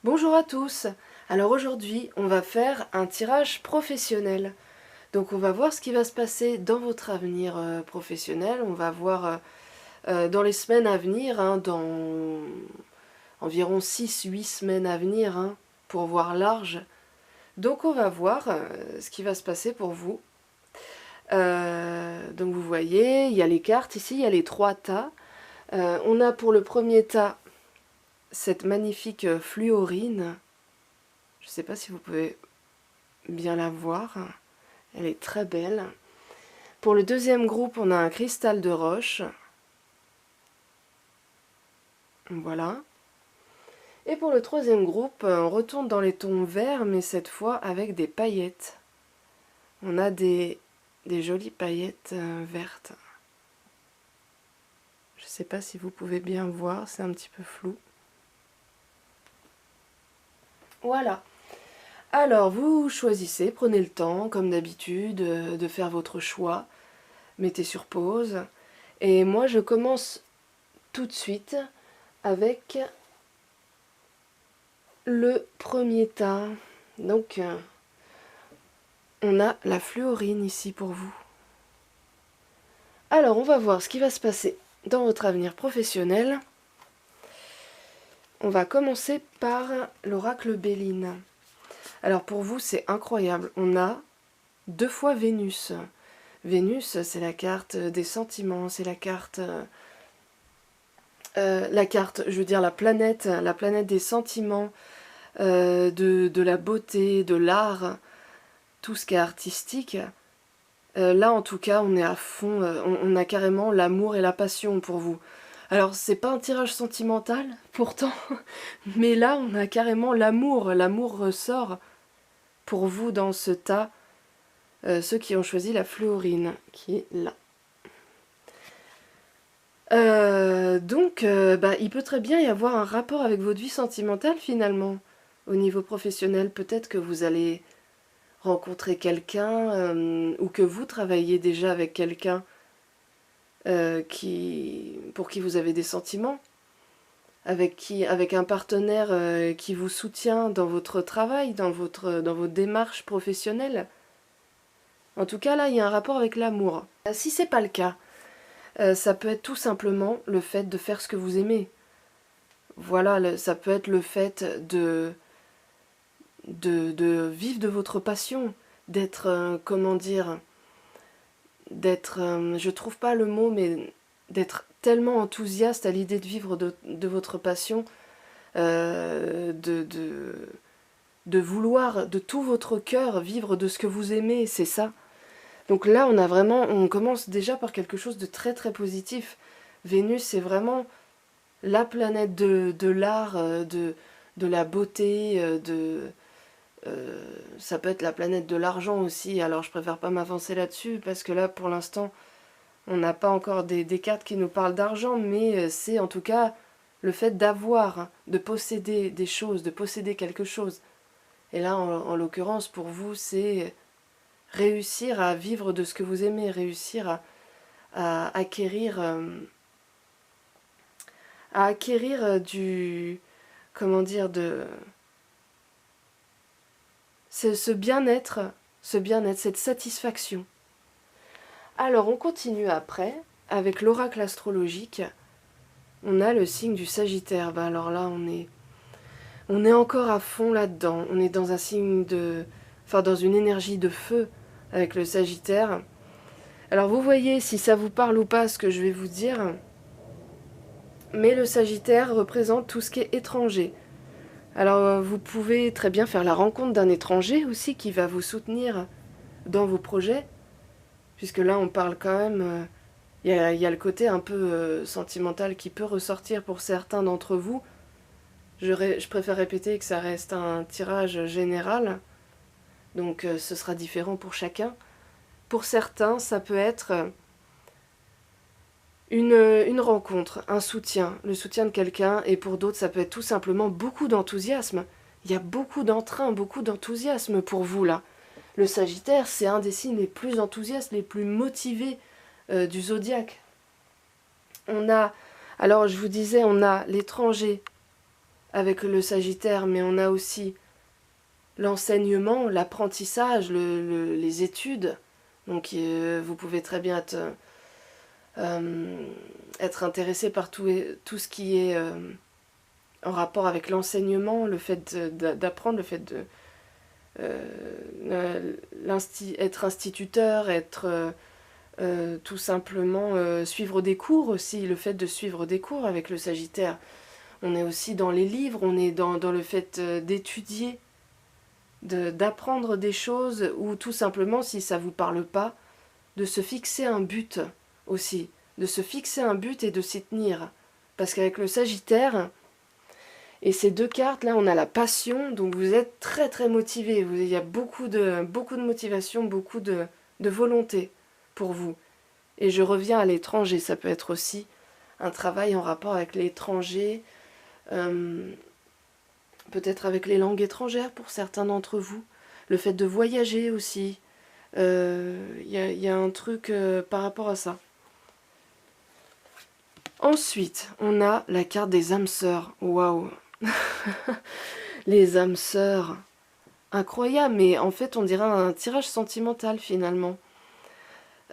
Bonjour à tous. Alors aujourd'hui, on va faire un tirage professionnel. Donc on va voir ce qui va se passer dans votre avenir professionnel. On va voir dans les semaines à venir, dans environ 6-8 semaines à venir, pour voir large. Donc on va voir ce qui va se passer pour vous. Donc vous voyez, il y a les cartes ici, il y a les 3 tas. On a pour le premier tas cette magnifique fluorine. Je ne sais pas si vous pouvez bien la voir. Elle est très belle. Pour le deuxième groupe, on a un cristal de roche. Voilà. Et pour le troisième groupe, on retourne dans les tons verts, mais cette fois avec des paillettes. On a des jolies paillettes vertes. Je ne sais pas si vous pouvez bien voir, c'est un petit peu flou. Voilà. Alors, vous choisissez, prenez le temps, comme d'habitude, de faire votre choix. Mettez sur pause. Et moi, je commence tout de suite avec le premier tas. Donc, on a la fluorine ici pour vous. Alors, on va voir ce qui va se passer dans votre avenir professionnel. On va commencer par l'oracle Béline. Alors, pour vous, c'est incroyable. On a 2 fois Vénus. Vénus, c'est la carte des sentiments, c'est la carte, je veux dire la planète des sentiments, de la beauté, de l'art, tout ce qui est artistique. Là, en tout cas, on est à fond, on a carrément l'amour et la passion pour vous. Alors, c'est pas un tirage sentimental, pourtant, mais là, on a carrément l'amour. L'amour ressort pour vous dans ce tas, ceux qui ont choisi la fluorine, qui est là. Donc, il peut très bien y avoir un rapport avec votre vie sentimentale, finalement, au niveau professionnel. Peut-être que vous allez rencontrer quelqu'un ou que vous travaillez déjà avec quelqu'un pour qui vous avez des sentiments, avec un partenaire qui vous soutient dans votre travail, dans votre démarche professionnelle. En tout cas, là, il y a un rapport avec l'amour. Si c'est pas le cas, ça peut être tout simplement le fait de faire ce que vous aimez. Voilà, ça peut être le fait de vivre de votre passion, d'être, comment dire, d'être, je trouve pas le mot, mais d'être tellement enthousiaste à l'idée de vivre de votre passion, de vouloir de tout votre cœur vivre de ce que vous aimez, c'est ça. Donc là, on commence déjà par quelque chose de très très positif. Vénus, c'est vraiment la planète de l'art, de la beauté, ça peut être la planète de l'argent aussi. Alors je préfère pas m'avancer là-dessus parce que là, pour l'instant, on n'a pas encore des cartes qui nous parlent d'argent, mais c'est en tout cas le fait d'avoir, de posséder des choses, de posséder quelque chose. Et là, en l'occurrence, pour vous, c'est réussir à vivre de ce que vous aimez, réussir à acquérir, du, comment dire, ce bien-être, cette satisfaction. Alors, on continue après, avec l'oracle astrologique. On a le signe du Sagittaire. Alors là, on est encore à fond là-dedans. On est dans un signe dans une énergie de feu avec le Sagittaire. Alors vous voyez si ça vous parle ou pas ce que je vais vous dire. Mais le Sagittaire représente tout ce qui est étranger. Alors vous pouvez très bien faire la rencontre d'un étranger aussi qui va vous soutenir dans vos projets. Puisque là on parle quand même... Il y a le côté un peu sentimental qui peut ressortir pour certains d'entre vous. Je préfère répéter que ça reste un tirage général. Donc ce sera différent pour chacun. Pour certains, ça peut être une rencontre, un soutien, le soutien de quelqu'un, et pour d'autres, ça peut être tout simplement beaucoup d'enthousiasme. Il y a beaucoup d'entrain, beaucoup d'enthousiasme pour vous là. Le Sagittaire, c'est un des signes les plus enthousiastes, les plus motivés du zodiaque. Alors je vous disais, on a l'étranger avec le Sagittaire, mais on a aussi l'enseignement, l'apprentissage, les études. Donc vous pouvez très bien être intéressé par tout ce qui est en rapport avec l'enseignement, le fait d'apprendre, le fait de être instituteur, être tout simplement suivre des cours aussi, le fait de suivre des cours avec le Sagittaire. On est aussi dans les livres, on est dans le fait d'étudier, d'apprendre des choses, ou tout simplement, si ça ne vous parle pas, de se fixer un but aussi, de se fixer un but et de s'y tenir. Parce qu'avec le Sagittaire, et ces deux cartes, là, on a la passion, donc vous êtes très très motivé. Il y a beaucoup de motivation, beaucoup de volonté pour vous. Et je reviens à l'étranger, ça peut être aussi un travail en rapport avec l'étranger, peut-être avec les langues étrangères pour certains d'entre vous, le fait de voyager aussi. Y a un truc par rapport à ça. Ensuite, on a la carte des âmes sœurs. Waouh. Les âmes sœurs. Incroyable, mais en fait, on dirait un tirage sentimental finalement.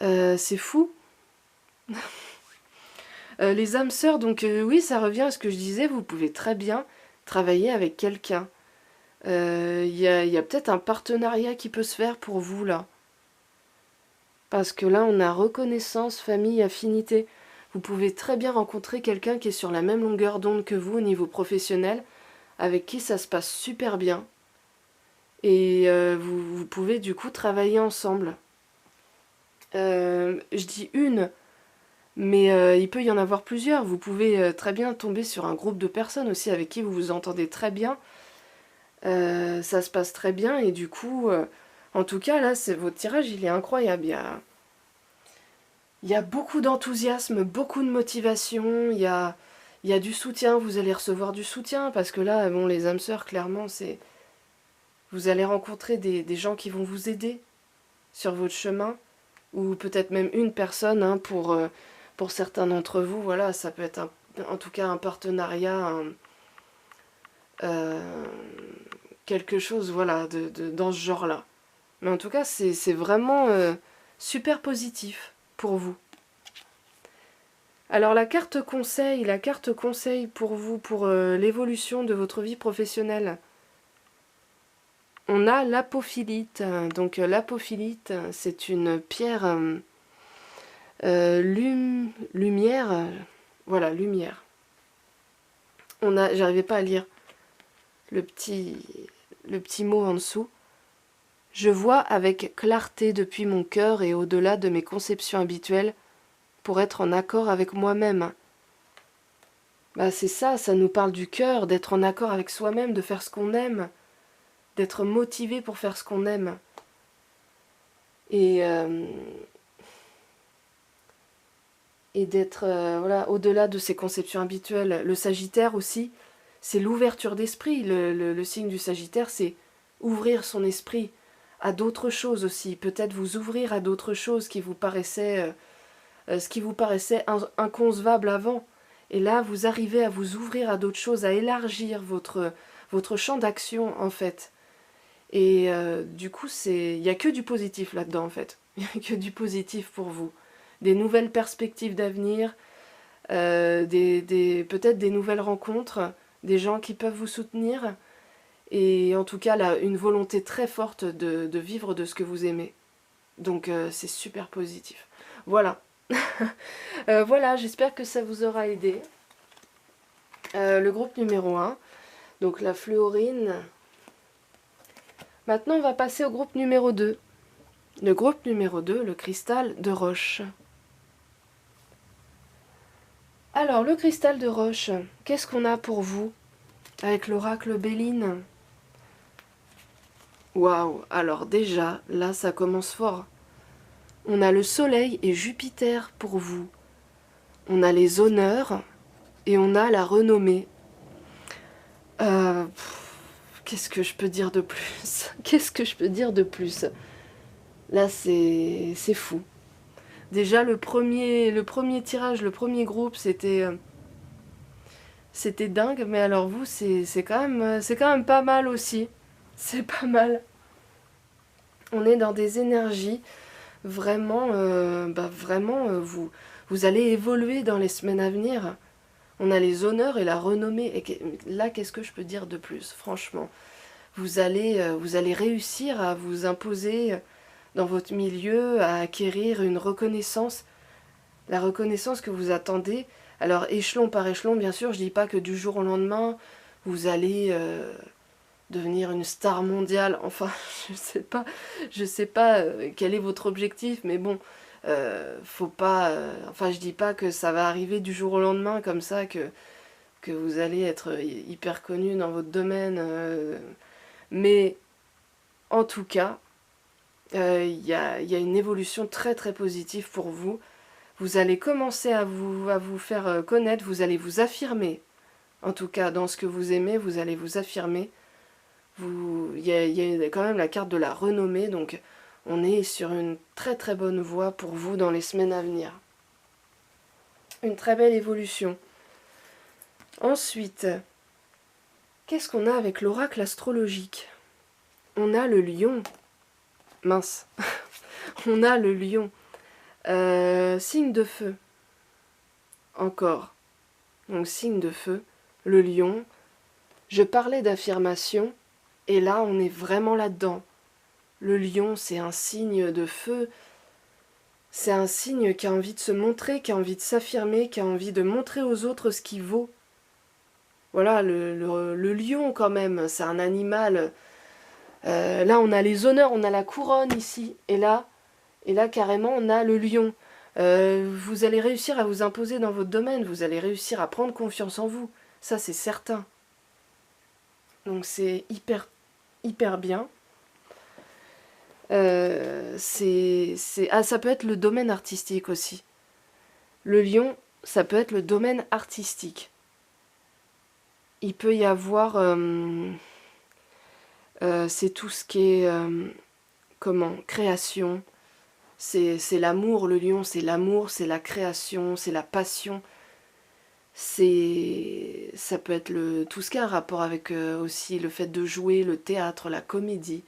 C'est fou. Les âmes sœurs, donc oui, ça revient à ce que je disais, vous pouvez très bien travailler avec quelqu'un. Y a peut-être un partenariat qui peut se faire pour vous là. Parce que là, on a reconnaissance, famille, affinité. Vous pouvez très bien rencontrer quelqu'un qui est sur la même longueur d'onde que vous au niveau professionnel, avec qui ça se passe super bien. Et vous pouvez du coup travailler ensemble. Je dis une, mais il peut y en avoir plusieurs. Vous pouvez très bien tomber sur un groupe de personnes aussi avec qui vous vous entendez très bien. Ça se passe très bien et du coup, en tout cas là, votre tirage il est incroyable. Il y a beaucoup d'enthousiasme, beaucoup de motivation, il y a du soutien, vous allez recevoir du soutien parce que là, bon, les âmes sœurs, clairement, c'est... Vous allez rencontrer des gens qui vont vous aider sur votre chemin, ou peut-être même une personne, hein, pour certains d'entre vous, voilà, ça peut être en tout cas un partenariat, quelque chose, voilà, dans ce genre-là. Mais en tout cas, c'est vraiment super positif pour vous. Alors la carte conseil pour vous, pour l'évolution de votre vie professionnelle. On a l'apophilite. Donc l'apophilite, c'est une pierre lumière. Voilà, lumière. J'arrivais pas à lire le petit mot en dessous. Je vois avec clarté depuis mon cœur et au-delà de mes conceptions habituelles pour être en accord avec moi-même. Bah c'est ça, ça nous parle du cœur, d'être en accord avec soi-même, de faire ce qu'on aime, d'être motivé pour faire ce qu'on aime. Et d'être voilà, au-delà de ses conceptions habituelles. Le Sagittaire aussi, c'est l'ouverture d'esprit. Le signe du Sagittaire, c'est ouvrir son esprit à d'autres choses aussi. Peut-être vous ouvrir à d'autres choses qui vous paraissaient, ce qui vous paraissait inconcevable avant. Et là, vous arrivez à vous ouvrir à d'autres choses, à élargir votre champ d'action, en fait. Et du coup, il n'y a que du positif là-dedans, en fait. Il n'y a que du positif pour vous. Des nouvelles perspectives d'avenir, peut-être des nouvelles rencontres, des gens qui peuvent vous soutenir, et en tout cas, là, une volonté très forte de vivre de ce que vous aimez. Donc, c'est super positif. Voilà. Voilà, j'espère que ça vous aura aidé. Le groupe numéro 1, donc la fluorine. Maintenant, on va passer au groupe numéro 2. Le groupe numéro 2, le cristal de roche. Alors, le cristal de roche, qu'est-ce qu'on a pour vous avec l'oracle Béline? Waouh, alors déjà, là, ça commence fort. On a le soleil et Jupiter pour vous. On a les honneurs et on a la renommée. Qu'est-ce que je peux dire de plus? Qu'est-ce que je peux dire de plus? Là, c'est fou. Déjà, le premier tirage, le premier groupe, c'était c'était dingue, mais alors vous, c'est quand même pas mal aussi. C'est pas mal. On est dans des énergies vraiment, vous allez évoluer dans les semaines à venir. On a les honneurs et la renommée. Et là, qu'est-ce que je peux dire de plus, franchement? Vous allez réussir à vous imposer dans votre milieu, à acquérir une reconnaissance, la reconnaissance que vous attendez. Alors, échelon par échelon, bien sûr, je dis pas que du jour au lendemain, vous allez devenir une star mondiale. Enfin, je sais pas quel est votre objectif, mais bon, faut pas. Enfin, je dis pas que ça va arriver du jour au lendemain comme ça, que vous allez être hyper connu dans votre domaine. Mais en tout cas, y a une évolution très très positive pour vous. Vous allez commencer à vous faire connaître, vous allez vous affirmer. En tout cas, dans ce que vous aimez, vous allez vous affirmer. Il y a quand même la carte de la renommée, donc on est sur une très très bonne voie pour vous dans les semaines à venir. Une très belle évolution. Ensuite, qu'est-ce qu'on a avec l'oracle astrologique? On a le lion. Mince. On a le lion. Signe de feu. Encore. Donc signe de feu. Le lion. Je parlais d'affirmation. Et là, on est vraiment là-dedans. Le lion, c'est un signe de feu. C'est un signe qui a envie de se montrer, qui a envie de s'affirmer, qui a envie de montrer aux autres ce qu'il vaut. Voilà, le lion quand même, c'est un animal. Là, on a les honneurs, on a la couronne ici. Et là carrément, on a le lion. Vous allez réussir à vous imposer dans votre domaine. Vous allez réussir à prendre confiance en vous. Ça, c'est certain. Donc, c'est hyper bien. Ça peut être le domaine artistique aussi. Le lion, ça peut être le domaine artistique. Il peut y avoir... c'est tout ce qui est... création. C'est l'amour, le lion, c'est l'amour, c'est la création, c'est la passion. Ça peut être tout ce qui a un rapport avec aussi le fait de jouer, le théâtre, la comédie.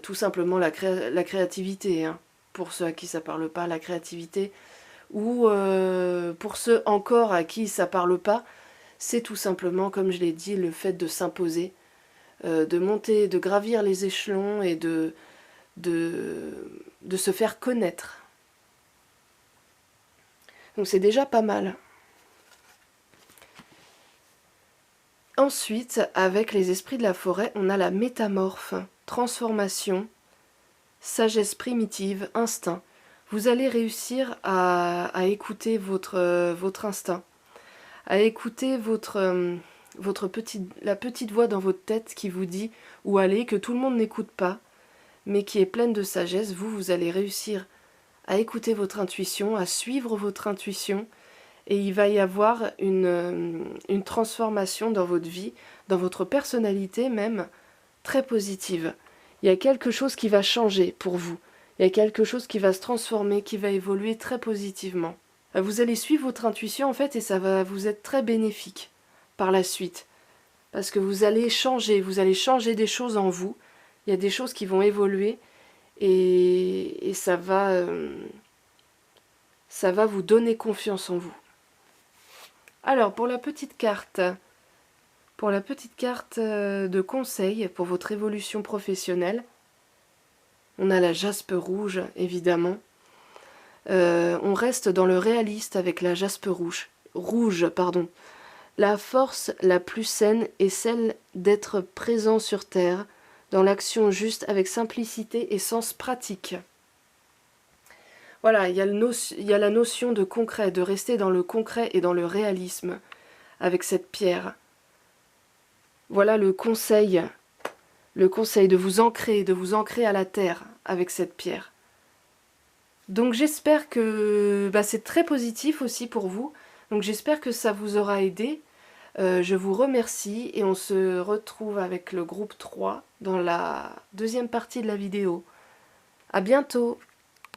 Tout simplement la créativité, hein. Pour ceux à qui ça parle pas, la créativité. Ou pour ceux encore à qui ça parle pas, c'est tout simplement, comme je l'ai dit, le fait de s'imposer, de monter, de gravir les échelons et de se faire connaître. Donc c'est déjà pas mal. Ensuite, avec les esprits de la forêt, on a la métamorphe, transformation, sagesse primitive, instinct. Vous allez réussir à écouter votre instinct, à écouter la petite voix dans votre tête qui vous dit où aller, que tout le monde n'écoute pas, mais qui est pleine de sagesse. Vous allez réussir à écouter votre intuition, à suivre votre intuition, et il va y avoir une transformation dans votre vie, dans votre personnalité même, très positive. Il y a quelque chose qui va changer pour vous. Il y a quelque chose qui va se transformer, qui va évoluer très positivement. Vous allez suivre votre intuition en fait et ça va vous être très bénéfique par la suite. Parce que vous allez changer des choses en vous. Il y a des choses qui vont évoluer et ça va vous donner confiance en vous. Alors, pour la petite carte de conseil pour votre évolution professionnelle, on a la jaspe rouge, évidemment. On reste dans le réaliste avec la jaspe rouge. La force la plus saine est celle d'être présent sur Terre, dans l'action juste avec simplicité et sens pratique. Voilà, il y a la notion de concret, de rester dans le concret et dans le réalisme avec cette pierre. Voilà le conseil de vous ancrer à la terre avec cette pierre. Donc j'espère que c'est très positif aussi pour vous. Donc j'espère que ça vous aura aidé. Je vous remercie et on se retrouve avec le groupe 3 dans la deuxième partie de la vidéo. À bientôt!